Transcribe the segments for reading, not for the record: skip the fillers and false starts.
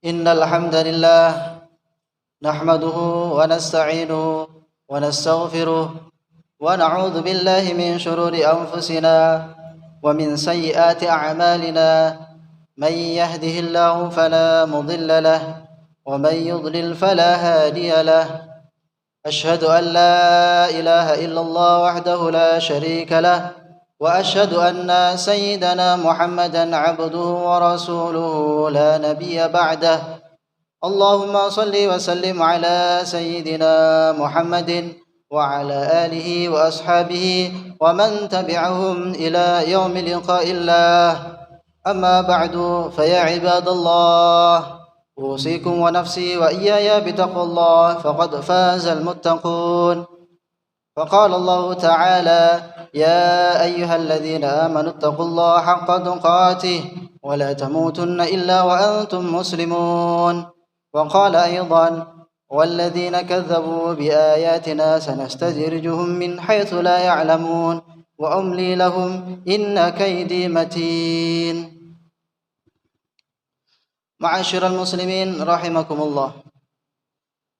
إن الحمد لله نحمده ونستعينه ونستغفره ونعوذ بالله من شرور أنفسنا ومن سيئات أعمالنا. من يهده الله فلا مضل له ومن يضلل فلا هادي له. أشهد أن لا إله إلا الله وحده لا شريك له وأشهد أن سيدنا محمدا عبده ورسوله لا نبي بعده. اللهم صل وسلم على سيدنا محمد وعلى آله وأصحابه ومن تبعهم إلى يوم لقاء الله. أما بعد فيا عباد الله، أوصيكم ونفسي وإياي بتقوى الله فقد فاز المتقون. فقال الله تعالى: يا أيها الذين آمنوا اتقوا الله حق تقاته ولا تموتن إلا وأنتم مسلمون. وقال أيضا: والذين كذبوا بآياتنا سنستدرجهم من حيث لا يعلمون وأملي لهم إن كيدي متين. Ma'asyiral muslimin rahimakumullah.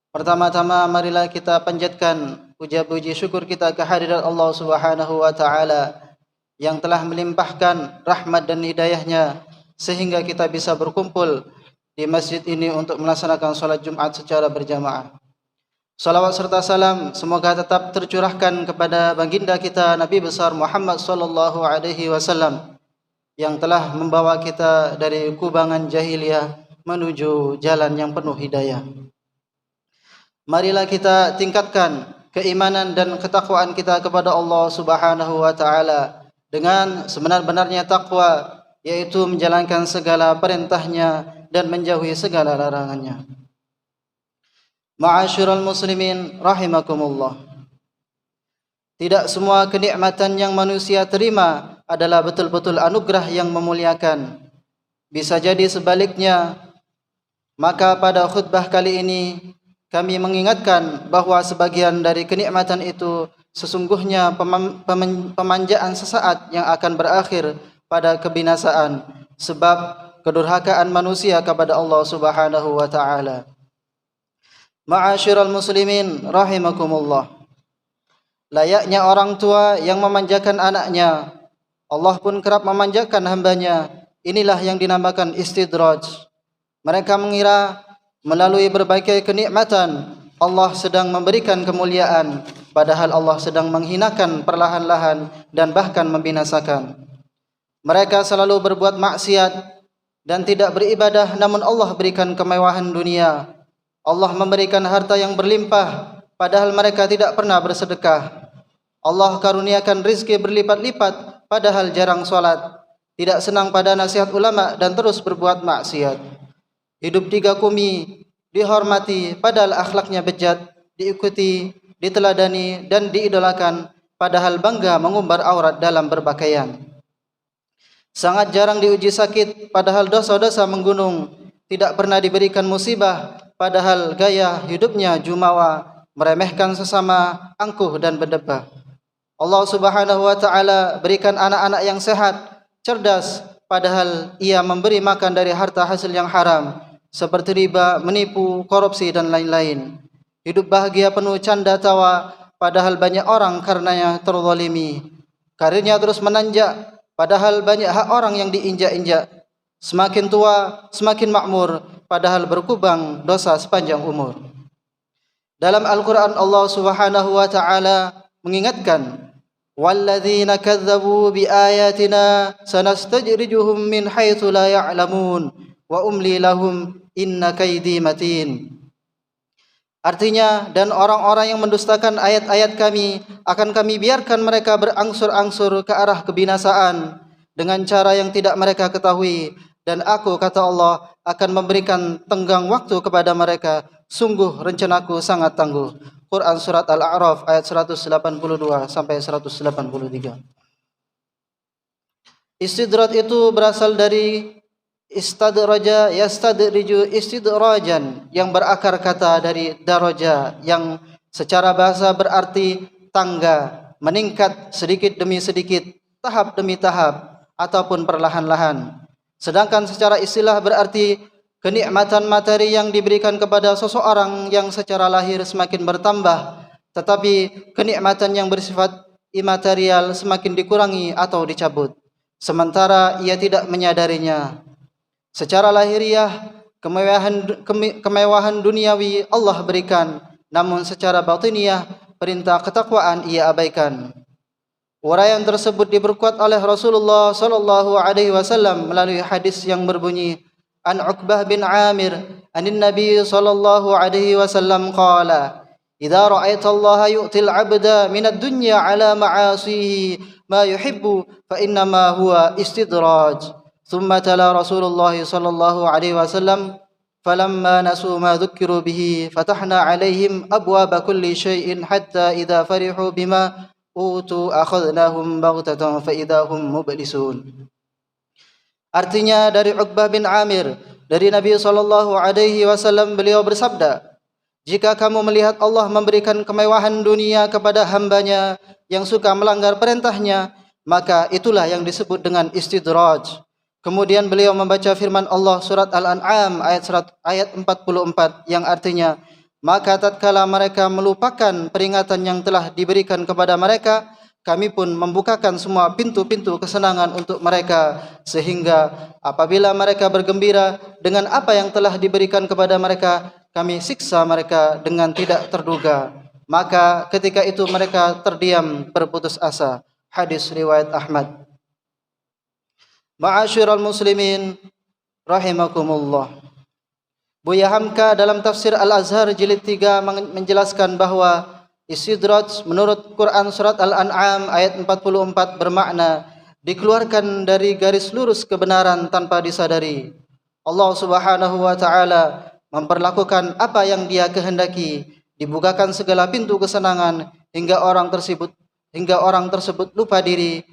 Pertama-tama marilah kita panjatkan puja-puji syukur kita kehadirat Allah Subhanahu wa taala yang telah melimpahkan rahmat dan hidayahnya sehingga kita bisa berkumpul di masjid ini untuk melaksanakan salat Jumat secara berjamaah. Salawat serta salam semoga tetap tercurahkan kepada baginda kita Nabi besar Muhammad sallallahu alaihi wasallam yang telah membawa kita dari kubangan jahiliyah menuju jalan yang penuh hidayah. Marilah kita tingkatkan keimanan dan ketakwaan kita kepada Allah Subhanahu wa taala dengan sebenar-benarnya takwa, yaitu menjalankan segala perintahnya dan menjauhi segala larangannya. Ma'asyiral muslimin rahimakumullah. Tidak semua kenikmatan yang manusia terima adalah betul-betul anugerah yang memuliakan. Bisa jadi sebaliknya. Maka pada khutbah kali ini kami mengingatkan bahawa sebagian dari kenikmatan itu sesungguhnya pemanjaan sesaat yang akan berakhir pada kebinasaan sebab kedurhakaan manusia kepada Allah Subhanahu wa taala. Ma'asyiral muslimin rahimakumullah. Layaknya orang tua yang memanjakan anaknya, Allah pun kerap memanjakan hambanya. Inilah yang dinamakan istidraj. Mereka mengira melalui berbagai kenikmatan Allah sedang memberikan kemuliaan, padahal Allah sedang menghinakan perlahan-lahan dan bahkan membinasakan. Mereka selalu berbuat maksiat dan tidak beribadah, namun Allah berikan kemewahan dunia. Allah memberikan harta yang berlimpah, padahal mereka tidak pernah bersedekah. Allah karuniakan rizki berlipat-lipat, padahal jarang solat, tidak senang pada nasihat ulama dan terus berbuat maksiat. Hidup tiga kumi, dihormati, padahal akhlaknya bejat, diikuti, diteladani dan diidolakan, padahal bangga mengumbar aurat dalam berpakaian. Sangat jarang diuji sakit, padahal dosa-dosa menggunung, tidak pernah diberikan musibah, padahal gaya hidupnya jumawa, meremehkan sesama, angkuh dan berdebah. Allah Subhanahu wa taala berikan anak-anak yang sehat, cerdas, padahal ia memberi makan dari harta hasil yang haram, seperti riba, menipu, korupsi dan lain-lain. Hidup bahagia penuh canda tawa, padahal banyak orang karenanya terzalimi. Karirnya terus menanjak, padahal banyak hak orang yang diinjak-injak. Semakin tua, semakin makmur, padahal berkubang dosa sepanjang umur. Dalam Al-Quran Allah Subhanahu wa taala mengingatkan, "Walladzina kadzdzabu biayatina sanastajrijuhum min haitsu la ya'lamun wa umli lahum inna kaidi matin." Artinya, dan orang-orang yang mendustakan ayat-ayat kami akan kami biarkan mereka berangsur-angsur ke arah kebinasaan dengan cara yang tidak mereka ketahui, dan aku, kata Allah, akan memberikan tenggang waktu kepada mereka. Sungguh rencanaku sangat tangguh. Quran surat Al-A'raf ayat 182 sampai 183. Istidraj itu berasal dari istadraja yastadriju istidrajan, yang berakar kata dari daraja, yang secara bahasa berarti tangga, meningkat sedikit demi sedikit, tahap demi tahap, ataupun perlahan-lahan. Sedangkan secara istilah berarti kenikmatan materi yang diberikan kepada seseorang yang secara lahir semakin bertambah, tetapi kenikmatan yang bersifat imaterial semakin dikurangi atau dicabut, sementara ia tidak menyadarinya. Secara lahiriah, kemewahan duniawi Allah berikan, namun secara batiniah, perintah ketakwaan ia abaikan. Uraian tersebut diperkuat oleh Rasulullah sallallahu alaihi wasallam melalui hadis yang berbunyi, An Uqbah bin Amir, anin Nabi sallallahu alaihi wasallam qala, "Idza ra'aita Allah yu'til 'abda min ad-dunya 'ala ma'asihi ma yuhibbu fa inna ma huwa istidraj." Thumma tala Rasulullah sallallahu alaihi wasallam, "Falamma nasu ma dzukkiru bihi fatahna 'alaihim abwaaba kulli syai'in hatta idza farihu bima utu akhadnahum baghtatan fa idza hum mublisun." Artinya dari Uqbah bin Amir dari Nabi SAW, beliau bersabda, jika kamu melihat Allah memberikan kemewahan dunia kepada hambanya yang suka melanggar perintahnya, maka itulah yang disebut dengan istidraj. Kemudian beliau membaca firman Allah surat Al-An'am ayat 44 yang artinya, maka tatkala mereka melupakan peringatan yang telah diberikan kepada mereka, kami pun membukakan semua pintu-pintu kesenangan untuk mereka, sehingga apabila mereka bergembira dengan apa yang telah diberikan kepada mereka, kami siksa mereka dengan tidak terduga. Maka ketika itu mereka terdiam berputus asa. Hadis riwayat Ahmad. Ma'asyiral muslimin rahimakumullah. Buya Hamka dalam tafsir Al-Azhar jilid 3 menjelaskan bahwa istidraj menurut Quran surat Al-An'am ayat 44 bermakna dikeluarkan dari garis lurus kebenaran tanpa disadari. Allah Subhanahu wa taala memperlakukan apa yang Dia kehendaki, dibukakan segala pintu kesenangan hingga orang tersebut lupa diri.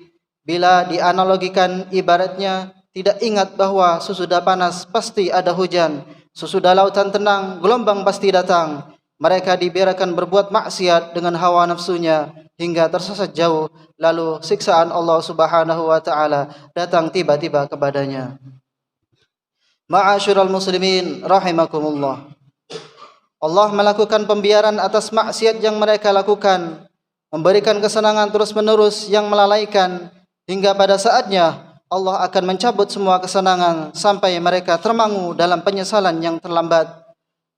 Bila dianalogikan, ibaratnya tidak ingat bahwa sesudah panas pasti ada hujan, sesudah lautan tenang gelombang pasti datang. Mereka dibiarkan berbuat maksiat dengan hawa nafsunya hingga tersesat jauh, lalu siksaan Allah Subhanahu wa taala datang tiba-tiba kepadanya. Ma'asyiral muslimin rahimakumullah. Allah melakukan pembiaran atas maksiat yang mereka lakukan, memberikan kesenangan terus-menerus yang melalaikan, hingga pada saatnya Allah akan mencabut semua kesenangan sampai mereka termangu dalam penyesalan yang terlambat.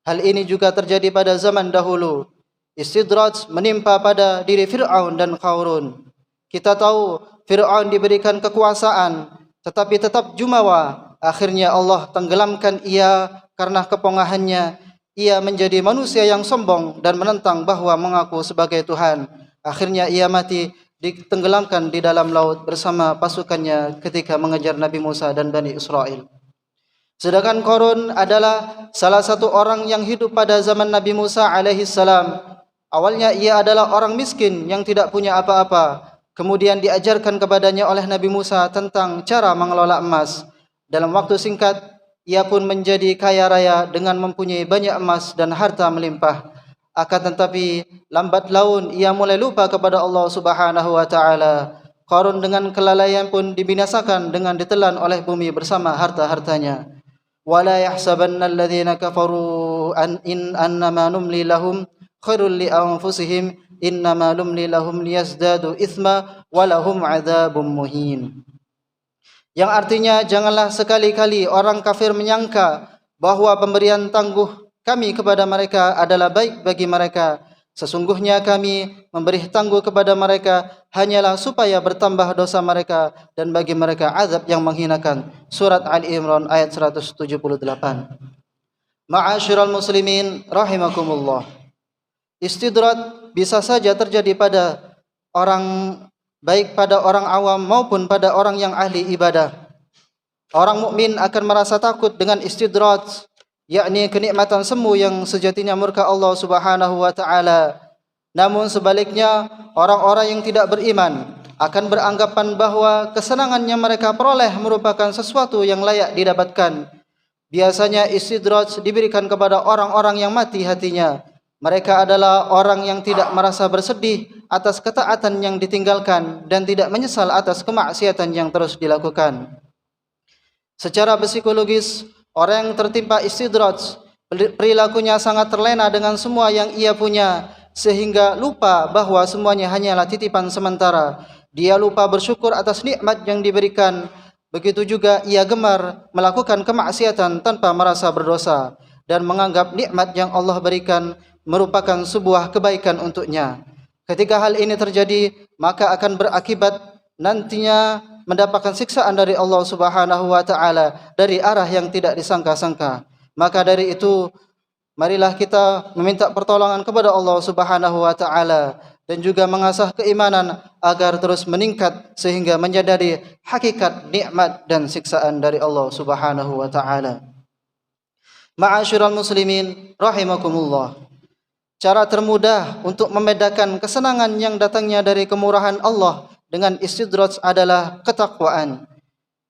Hal ini juga terjadi pada zaman dahulu. Istidraj menimpa pada diri Fir'aun dan Qarun. Kita tahu Fir'aun diberikan kekuasaan, tetapi tetap jumawa. Akhirnya Allah tenggelamkan ia karena kepongahannya. Ia menjadi manusia yang sombong dan menentang bahwa mengaku sebagai Tuhan. Akhirnya ia mati, ditenggelamkan di dalam laut bersama pasukannya ketika mengejar Nabi Musa dan Bani Israel. Sedangkan Qarun adalah salah satu orang yang hidup pada zaman Nabi Musa alaihissalam. Awalnya ia adalah orang miskin yang tidak punya apa-apa. Kemudian diajarkan kepadanya oleh Nabi Musa tentang cara mengelola emas. Dalam waktu singkat, ia pun menjadi kaya raya dengan mempunyai banyak emas dan harta melimpah. Akan tetapi lambat laun ia mulai lupa kepada Allah Subhanahu wa taala. Qarun dengan kelalaian pun dibinasakan dengan ditelan oleh bumi bersama harta-hartanya. Wala yahsabanna alladhina kafaru annama numli lahum khairul li anfusihim innama numli lahum liyazdadu itsma walahum adzabun muhin. Yang artinya, janganlah sekali-kali orang kafir menyangka bahwa pemberian tangguh kami kepada mereka adalah baik bagi mereka. Sesungguhnya kami memberi tangguh kepada mereka hanyalah supaya bertambah dosa mereka dan bagi mereka azab yang menghinakan. Surat Ali Imran ayat 178. Ma'asyiral muslimin rahimakumullah. Istidraj bisa saja terjadi pada orang, baik pada orang awam maupun pada orang yang ahli ibadah. Orang mukmin akan merasa takut dengan istidraj, yakni kenikmatan semu yang sejatinya murka Allah Subhanahu wa taala. Namun sebaliknya, orang-orang yang tidak beriman akan beranggapan bahwa kesenangan yang mereka peroleh merupakan sesuatu yang layak didapatkan. Biasanya istidraj diberikan kepada orang-orang yang mati hatinya. Mereka adalah orang yang tidak merasa bersedih atas ketaatan yang ditinggalkan dan tidak menyesal atas kemaksiatan yang terus dilakukan. Secara psikologis, Orang yang tertimpa istidraj, perilakunya sangat terlena dengan semua yang ia punya, sehingga lupa bahwa semuanya hanyalah titipan sementara. Dia lupa bersyukur atas nikmat yang diberikan. Begitu juga ia gemar melakukan kemaksiatan tanpa merasa berdosa dan menganggap nikmat yang Allah berikan merupakan sebuah kebaikan untuknya. Ketika hal ini terjadi, maka akan berakibat nantinya mendapatkan siksaan dari Allah Subhanahu wa taala dari arah yang tidak disangka-sangka. Maka dari itu, marilah kita meminta pertolongan kepada Allah Subhanahu wa taala dan juga mengasah keimanan agar terus meningkat sehingga menyadari hakikat nikmat dan siksaan dari Allah Subhanahu wa taala. Ma'asyiral muslimin rahimakumullah. Cara termudah untuk membedakan kesenangan yang datangnya dari kemurahan Allah dengan istidraj adalah ketakwaan.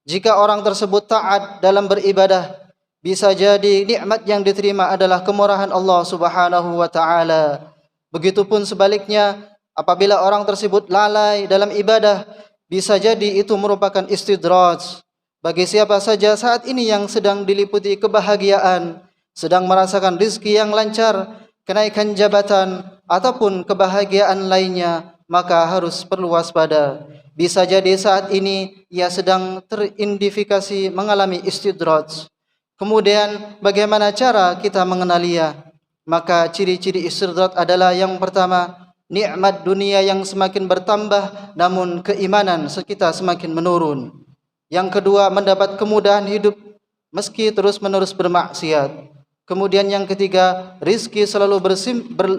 Jika orang tersebut taat dalam beribadah, bisa jadi nikmat yang diterima adalah kemurahan Allah Subhanahu wa taala. Begitupun sebaliknya, apabila orang tersebut lalai dalam ibadah, bisa jadi itu merupakan istidraj. Bagi siapa saja saat ini yang sedang diliputi kebahagiaan, sedang merasakan rezeki yang lancar, kenaikan jabatan ataupun kebahagiaan lainnya, maka harus perlu waspada. Bisa jadi saat ini ia sedang terindikasi mengalami istidraj. Kemudian bagaimana cara kita mengenalinya? Maka ciri-ciri istidraj adalah yang pertama, nikmat dunia yang semakin bertambah namun keimanan kita semakin menurun. Yang kedua, mendapat kemudahan hidup meski terus-menerus bermaksiat. Kemudian yang ketiga, rizki selalu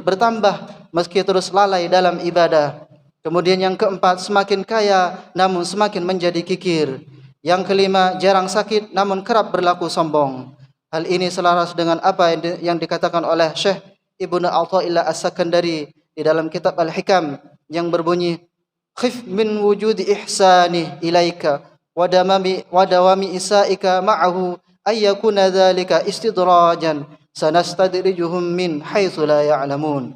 bertambah meski terus lalai dalam ibadah. Kemudian yang keempat, semakin kaya namun semakin menjadi kikir. Yang kelima, jarang sakit namun kerap berlaku sombong. Hal ini selaras dengan apa yang dikatakan oleh Syekh Ibnu Athaillah As-Sakandari di dalam kitab Al-Hikam yang berbunyi, khif min wujudi ihsani ilaika wa dawami isaika ma'ahu ayyakuna dzalika istidrajan sanastadrijuhum min haitsu la ya'lamun.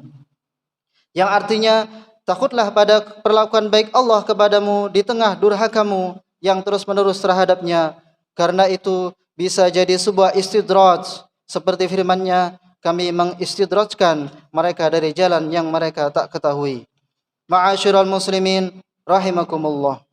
Yang artinya, takutlah pada perlakuan baik Allah kepadamu di tengah durhakamu yang terus-menerus terhadapnya, karena itu bisa jadi sebuah istidraj, seperti firman-Nya, kami mengistidrajkan mereka dari jalan yang mereka tak ketahui. Ma'asyiral muslimin rahimakumullah.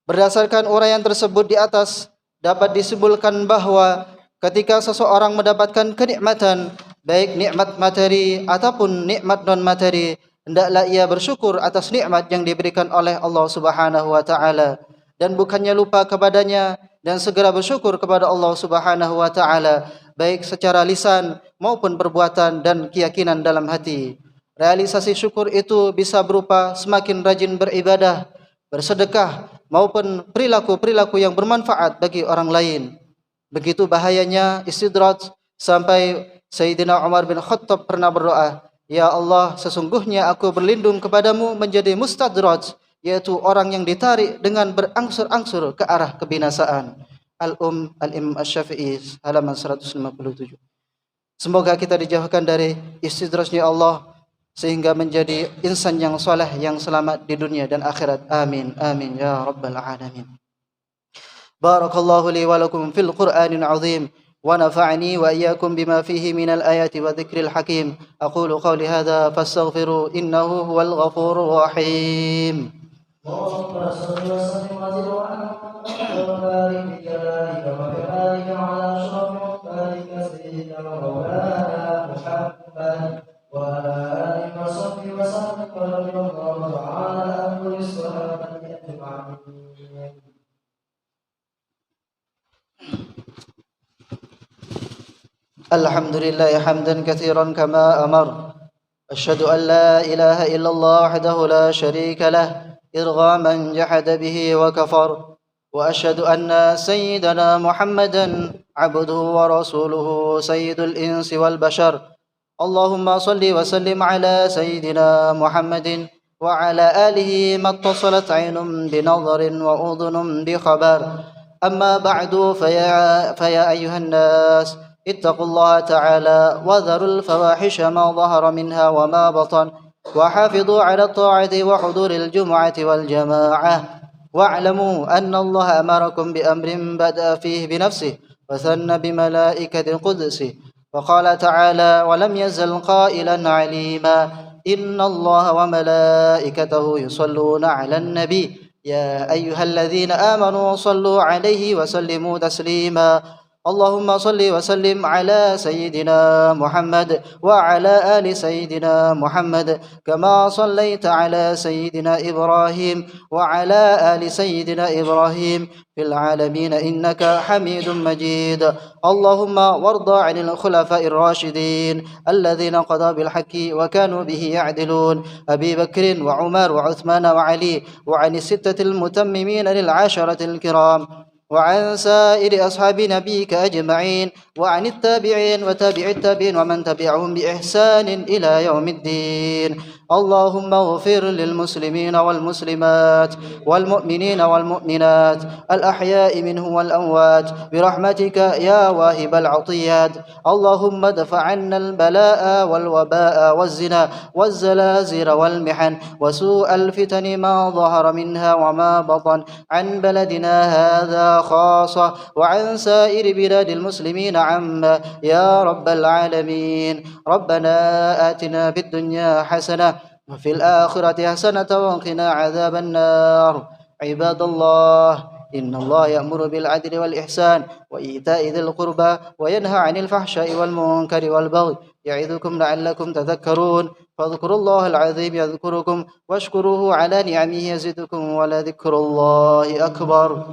Berdasarkan uraian tersebut di atas, dapat disimpulkan bahwa ketika seseorang mendapatkan kenikmatan, baik nikmat materi ataupun nikmat non-materi, hendaklah ia bersyukur atas nikmat yang diberikan oleh Allah Subhanahu wa taala dan bukannya lupa kepadanya, dan segera bersyukur kepada Allah Subhanahu wa taala baik secara lisan maupun perbuatan dan keyakinan dalam hati. Realisasi syukur itu bisa berupa semakin rajin beribadah, bersedekah maupun perilaku-perilaku yang bermanfaat bagi orang lain. Begitu bahayanya istidraj sampai Sayyidina Umar bin Khattab pernah berdoa, ya Allah, sesungguhnya aku berlindung kepadamu menjadi mustadraj, yaitu orang yang ditarik dengan berangsur-angsur ke arah kebinasaan. Al-Imam Asy-Syafi'i halaman 157. Semoga kita dijauhkan dari istidrajnya Allah sehingga menjadi insan yang soleh yang selamat di dunia dan akhirat. Amin amin ya rabbal alamin. Barakallahu li wa lakum fil Qur'anil azim wa nafa'ani wa iyyakum bima fihi minal ayati wa dzikril hakim. Aqulu qawli hadza fastaghfiru innahu huwal ghafurur rahim. Allahumma shalli wa sallim wa barik bijalika wa kamalika ala asyrafil khalqi sayyidina maulana Muhammad wa alihi wa sahbihi wa sallam wa radhiyallahu ta'ala an kulli sahabati ajma'in. Alhamdulillah hamdan katsiran kama amar. Asyhadu an la ilaha illallah wahdahu la syarika lah irghaman jahada bihi wa kafar. Wa asyhadu anna sayyidana Muhammadan abduhu wa rasuluhu sayyidul insi wal bashar. Allahumma salli wa sallim ala sayyidina Muhammadin wa ala alihi mattasalat aynun binadharin wa udhunun bi khabar. Amma ba'du faya ayyuhan nas ittaqullaha ta'ala wa dharul fawahisha ma dhahara minha wa ma batan wa hafidhu ala ta'ati wa huduril jum'ati wal jama'ah. واعلموا أن الله أمركم بأمر بدأ فيه بنفسه وثن بملائكة القدس، وقال تعالى: ولم يزل قائلا عليما: إن الله وملائكته يصلون على النبي يا أيها الذين آمنوا صلوا عليه وسلموا تسليما. اللهم صل وسلم على سيدنا محمد وعلى آل سيدنا محمد، كما صليت على سيدنا إبراهيم وعلى آل سيدنا إبراهيم في العالمين إنك حميد مجيد. اللهم وارض عن الخلفاء الراشدين الذين قضوا بالحق وكانوا به يعدلون: أبي بكر وعمر وعثمان وعلي، وعن الستة المتممين للعشرة الكرام، وعن سائر أصحاب نبيك أجمعين، وعن التابعين وتابع التابعين ومن تبعهم بإحسان إلى يوم الدين. اللهم اغفر للمسلمين والمسلمات والمؤمنين والمؤمنات الأحياء منهم والأموات برحمتك يا واهب العطيات. اللهم ادفع عنا البلاء والوباء والزنا والزلازل والمحن وسوء الفتن ما ظهر منها وما بطن عن بلدنا هذا خاصة وعن سائر بلاد المسلمين عامة يا رب العالمين. ربنا آتنا في الدنيا حسنة وفي الآخرة حسنة وقنا عذاب النار. عباد الله، إن الله يأمر بالعدل والإحسان وإيتاء ذي القربى وينهى عن الفحشاء والمنكر والبغي يعظكم لعلكم تذكرون. فاذكروا الله العظيم يذكركم واشكروه على نعمه يزدكم ولذكر الله أكبر.